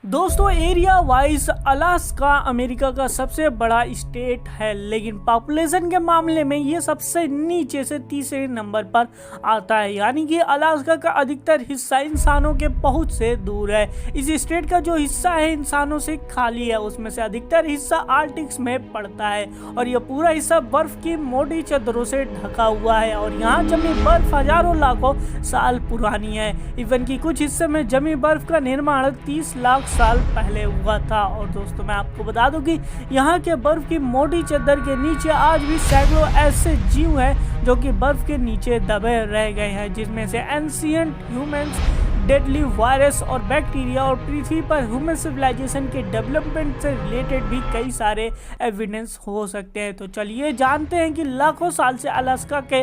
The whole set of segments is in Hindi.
दोस्तों एरिया वाइज अलास्का अमेरिका का सबसे बड़ा स्टेट है, लेकिन पॉपुलेशन के मामले में ये सबसे नीचे से तीसरे नंबर पर आता है। यानी कि अलास्का का अधिकतर हिस्सा इंसानों के पहुंच से दूर है। इस स्टेट का जो हिस्सा है इंसानों से खाली है, उसमें से अधिकतर हिस्सा आर्कटिक्स में पड़ता है और यह पूरा हिस्सा बर्फ की मोटी चादरों से ढका हुआ है और यहाँ जमी बर्फ हजारों लाखों साल पुरानी है। इवन की कुछ हिस्से में जमी बर्फ का निर्माण 30 लाख साल पहले हुआ था। और दोस्तों मैं आपको बता दूं कि यहाँ के बर्फ की मोटी चादर के नीचे आज भी सैकड़ों ऐसे जीव हैं जो कि बर्फ के नीचे दबे रह गए हैं, जिसमें से एंशिएंट ह्यूमंस, डेडली वायरस और बैक्टीरिया और पृथ्वी पर ह्यूमन सिविलाइजेशन के डेवलपमेंट से रिलेटेड भी कई सारे एविडेंस हो सकते हैं। तो चलिए जानते हैं कि लाखों साल से अलास्का के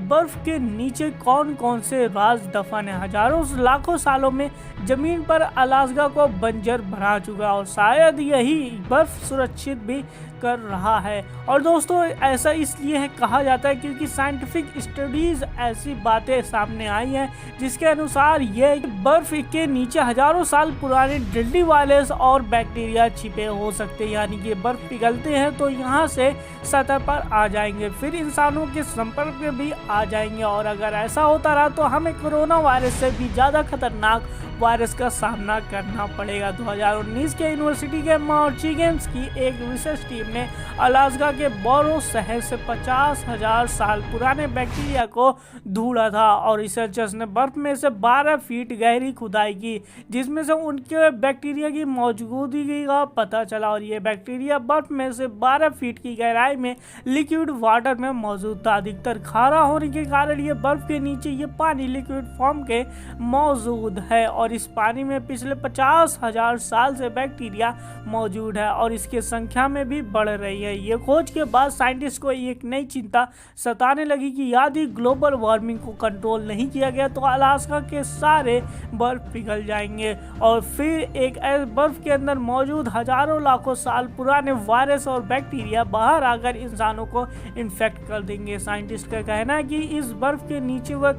बर्फ के नीचे कौन कौन से राज दफन है। हजारों लाखों सालों में जमीन पर अलास्का को बंजर बना चुका और शायद यही बर्फ सुरक्षित भी कर रहा है। और दोस्तों ऐसा इसलिए है कहा जाता है क्योंकि साइंटिफिक स्टडीज ऐसी बातें सामने आई हैं जिसके अनुसार ये बर्फ के नीचे हजारों साल पुराने डेडली वायरस और बैक्टीरिया छिपे हो सकते हैं। यानी कि बर्फ पिघलते हैं तो यहाँ से सतह पर आ जाएंगे, फिर इंसानों के संपर्क में भी आ जाएंगे और अगर ऐसा होता रहा तो हमें कोरोना वायरस से भी ज़्यादा खतरनाक वायरस का सामना करना पड़ेगा। 2019 के यूनिवर्सिटी के मॉर्चिगेंस की एक रिसर्च टीम ने अलास्का के बोरो शहर से 50,000 साल पुराने बैक्टीरिया को ढूंढा था और रिसर्चर्स ने बर्फ में से 12 फीट गहरी खुदाई की, जिसमें से उनके बैक्टीरिया की मौजूदगी का पता चला। और ये बैक्टीरिया बर्फ में से 12 फीट की गहराई में लिक्विड वाटर में मौजूद था। अधिकतर खारा होने के कारण ये बर्फ के नीचे ये पानी लिक्विड फॉर्म के मौजूद है और इस पानी में पिछले 50,000 साल से बैक्टीरिया मौजूद है और इसकी संख्या में भी बढ़ रही है। ये खोज के बाद साइंटिस्ट को एक नई चिंता सताने लगी कि यदि ग्लोबल वार्मिंग को कंट्रोल नहीं किया गया तो अलास्का के सारे बर्फ पिघल जाएंगे और फिर एक बर्फ के अंदर मौजूद हजारों लाखों साल पुराने वायरस और बैक्टीरिया बाहर आकर इंसानों को इन्फेक्ट कर देंगे। साइंटिस्ट का कहना है कि इस बर्फ के नीचे वह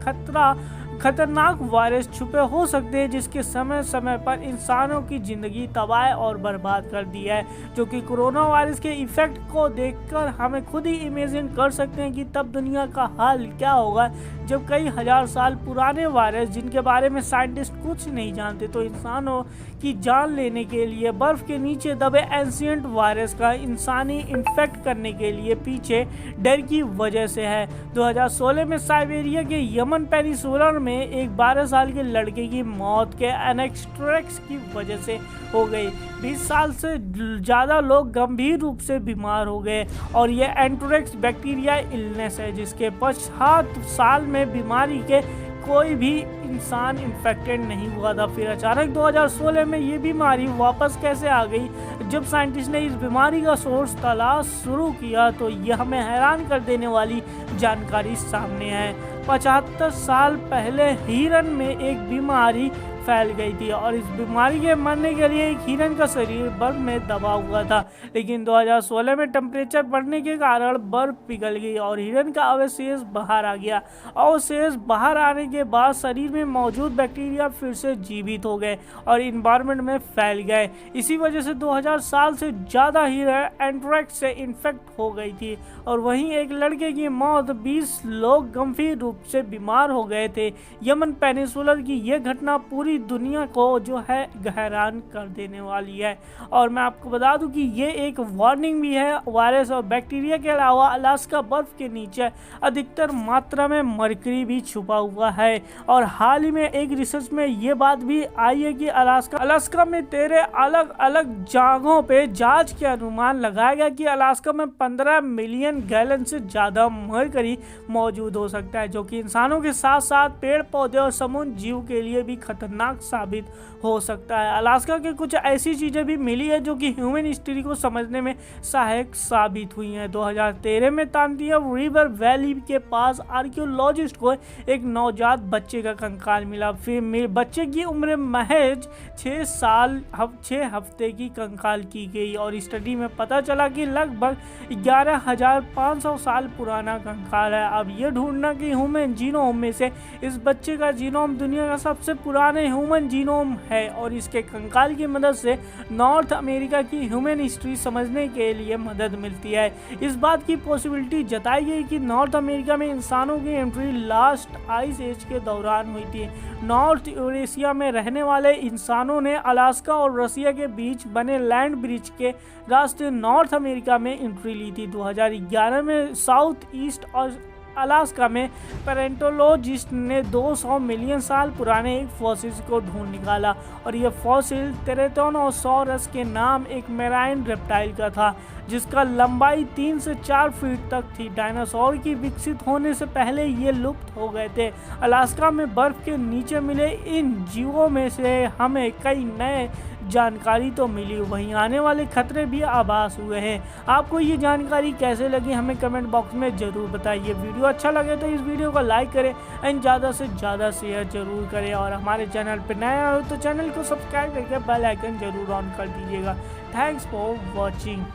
खतरनाक वायरस छुपे हो सकते हैं जिसके समय समय पर इंसानों की जिंदगी तबाह और बर्बाद कर दी है, जो कि कोरोना वायरस के इफेक्ट को देखकर हमें खुद ही इमेजिन कर सकते हैं कि तब दुनिया का हाल क्या होगा जब कई हजार साल पुराने वायरस जिनके बारे में साइंटिस्ट कुछ नहीं जानते तो इंसानों की जान लेने के लिए बर्फ के नीचे दबे एंशिएंट वायरस का इंसानी इन्फेक्ट करने के लिए पीछे डर की वजह से है। 2016 में साइबेरिया के यमन पेनिसुला में एक 12 साल के लड़के की मौत के एनेक्स्ट्रेक्स की वजह से हो गई। 20 साल से ज़्यादा लोग गंभीर रूप से बीमार हो गए और ये एंट्रेक्स बैक्टीरिया इलनेस है जिसके 50 साल में बीमारी के कोई भी इंसान इन्फेक्टेड नहीं हुआ था। फिर अचानक 2016 में ये बीमारी वापस कैसे आ गई? जब साइंटिस्ट ने इस बीमारी का सोर्स तलाश शुरू किया तो यह हमें हैरान कर देने वाली जानकारी सामने है। 75 साल पहले हिरन में एक बीमारी फैल गई थी और इस बीमारी के मरने के लिए एक हिरन का शरीर बर्फ में दबा हुआ था, लेकिन 2016 में टेम्परेचर बढ़ने के कारण बर्फ पिघल गई और हिरन का अवशेष बाहर आ गया। अवशेष बाहर आने के बाद शरीर में मौजूद बैक्टीरिया फिर से जीवित हो गए और इन्वायरमेंट में फैल गए। इसी वजह से 2000 साल से ज़्यादा हिरन एंट्रैक्स से इन्फेक्ट हो गई थी और वहीं एक लड़के की मौत, 20 लोग गंभीर रूप से बीमार हो गए थे। यमन पेनिसुला की यह घटना पूरी दुनिया को जो है हैरान कर देने वाली है और मैं आपको बता दूं कि ये एक वार्निंग भी है। वायरस और बैक्टीरिया के अलावा अलास्का बर्फ के नीचे अधिकतर मात्रा में मरकरी भी छुपा हुआ है और हाल ही में एक रिसर्च में ये बात भी आई है कि अलास्का में 13 अलग अलग जगहों पे जांच के अनुमान लगाया गया कि अलास्का में 15 मिलियन गैलन से ज्यादा मरकरी मौजूद हो सकता है, जो कि इंसानों के साथ साथ पेड़ पौधे और समुद्र जीव के लिए भी खतरनाक साबित हो सकता है। अलास्का के कुछ ऐसी चीजें भी मिली है जो कि ह्यूमन हिस्ट्री को समझने में सहायक साबित हुई हैं। 2013 में तांतिया रिवर वैली के पास आर्कियोलॉजिस्ट को एक नवजात बच्चे का कंकाल मिला। फिर बच्चे की उम्र महज 6 हफ्ते की कंकाल की गई और स्टडी में पता चला कि लगभग 11,500 साल पुराना कंकाल है। अब यह ढूंढना कि ह्यूमन जीनोम में से इस बच्चे का जीनोम दुनिया का सबसे पुराने ह्यूमन जीनोम है और इसके कंकाल की मदद से नॉर्थ अमेरिका की ह्यूमन हिस्ट्री समझने के लिए मदद मिलती है। इस बात की पॉसिबिलिटी जताई गई कि नॉर्थ अमेरिका में इंसानों की एंट्री लास्ट आइस एज के दौरान हुई थी। नॉर्थ यूरेशिया में रहने वाले इंसानों ने अलास्का और रसिया के बीच बने लैंड ब्रिज के रास्ते नॉर्थ अमेरिका में एंट्री ली थी। 2011 में साउथ ईस्ट और अलास्का में पैलेंटोलॉजिस्ट ने 200 मिलियन साल पुराने एक फॉसिल को ढूंढ निकाला और यह फॉसिल टेरेटोनोसॉरस के नाम एक मैराइन रेप्टाइल का था जिसका लंबाई 3 से 4 फीट तक थी। डायनासोर की विकसित होने से पहले ये लुप्त हो गए थे। अलास्का में बर्फ के नीचे मिले इन जीवों में से हमें कई नए जानकारी तो मिली, वहीं आने वाले खतरे भी आभास हुए हैं। आपको ये जानकारी कैसे लगी हमें कमेंट बॉक्स में ज़रूर बताइए। वीडियो अच्छा लगे तो इस वीडियो को लाइक करें एंड ज़्यादा से ज़्यादा शेयर जरूर करें और हमारे चैनल पर नया हो तो चैनल को सब्सक्राइब करके बेल आइकन जरूर ऑन कर दीजिएगा। Thanks for watching.